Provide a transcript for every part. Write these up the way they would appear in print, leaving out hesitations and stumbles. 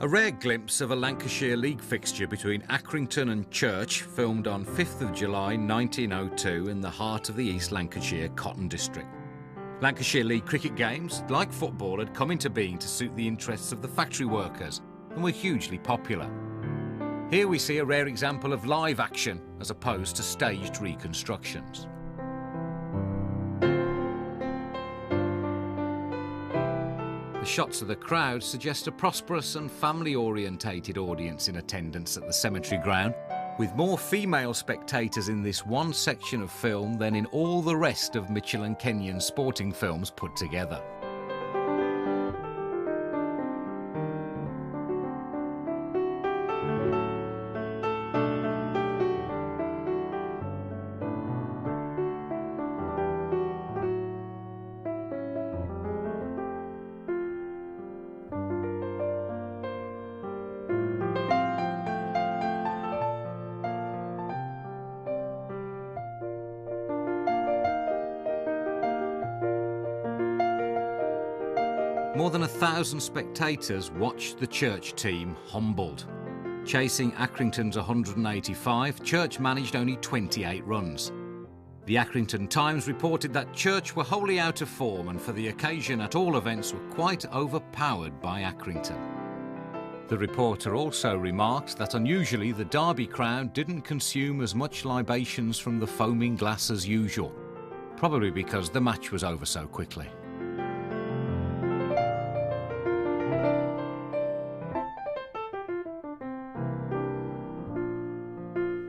A rare glimpse of a Lancashire League fixture between Accrington and Church, filmed on 5th of July 1902 in the heart of the East Lancashire Cotton District. Lancashire League cricket games, like football, had come into being to suit the interests of the factory workers and were hugely popular. Here we see a rare example of live action as opposed to staged reconstructions. The shots of the crowd suggest a prosperous and family-orientated audience in attendance at the cemetery ground, with more female spectators in this one section of film than in all the rest of Mitchell and Kenion's sporting films put together. More than 1,000 spectators watched the Church team humbled. Chasing Accrington's 185, Church managed only 28 runs. The Accrington Times reported that Church were wholly out of form and for the occasion at all events were quite overpowered by Accrington. The reporter also remarked that unusually the Derby crowd didn't consume as much libations from the foaming glass as usual, probably because the match was over so quickly.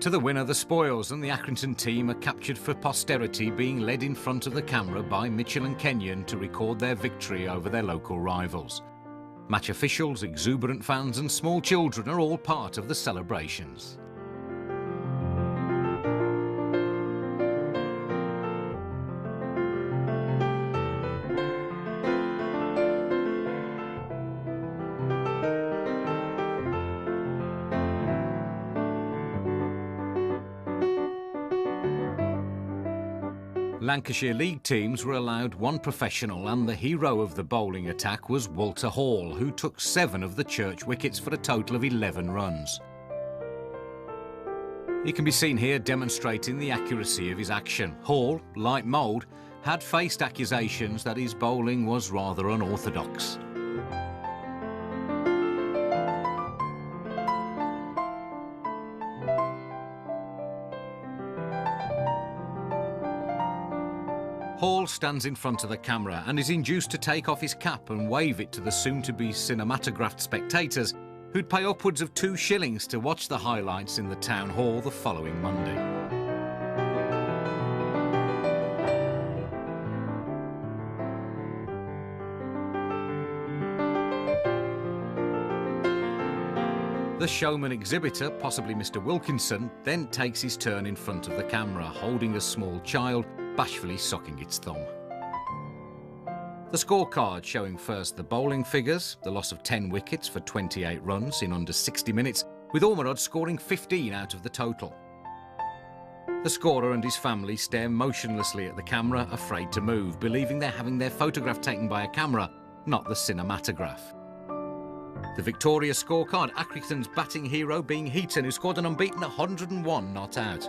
To the winner the spoils, and the Accrington team are captured for posterity, being led in front of the camera by Mitchell and Kenion to record their victory over their local rivals. Match officials, exuberant fans and small children are all part of the celebrations. Lancashire League teams were allowed one professional, and the hero of the bowling attack was Walter Hall, who took 7 of the Church wickets for a total of 11 runs. He can be seen here demonstrating the accuracy of his action. Hall, like Mould, had faced accusations that his bowling was rather unorthodox. Hall stands in front of the camera and is induced to take off his cap and wave it to the soon-to-be cinematographed spectators, who'd pay upwards of 2 shillings to watch the highlights in the town hall the following Monday. The showman exhibitor, possibly Mr. Wilkinson, then takes his turn in front of the camera, holding a small child bashfully sucking its thumb. The scorecard showing first the bowling figures, the loss of 10 wickets for 28 runs in under 60 minutes, with Ormerod scoring 15 out of the total. The scorer and his family stare motionlessly at the camera, afraid to move, believing they're having their photograph taken by a camera, not the cinematograph. The Victoria scorecard, Accrington's batting hero being Heaton, who scored an unbeaten 101 not out.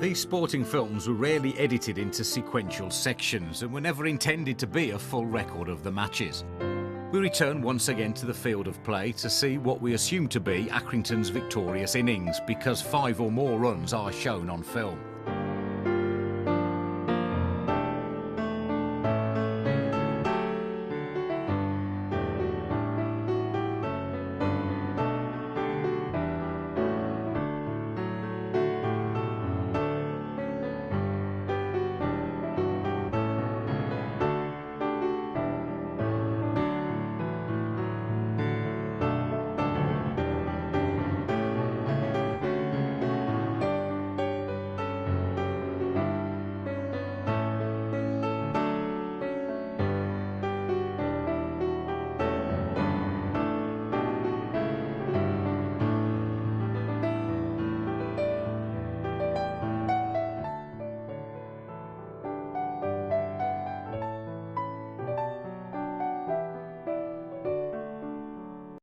These sporting films were rarely edited into sequential sections and were never intended to be a full record of the matches. We return once again to the field of play to see what we assume to be Accrington's victorious innings, because 5 or more runs are shown on film.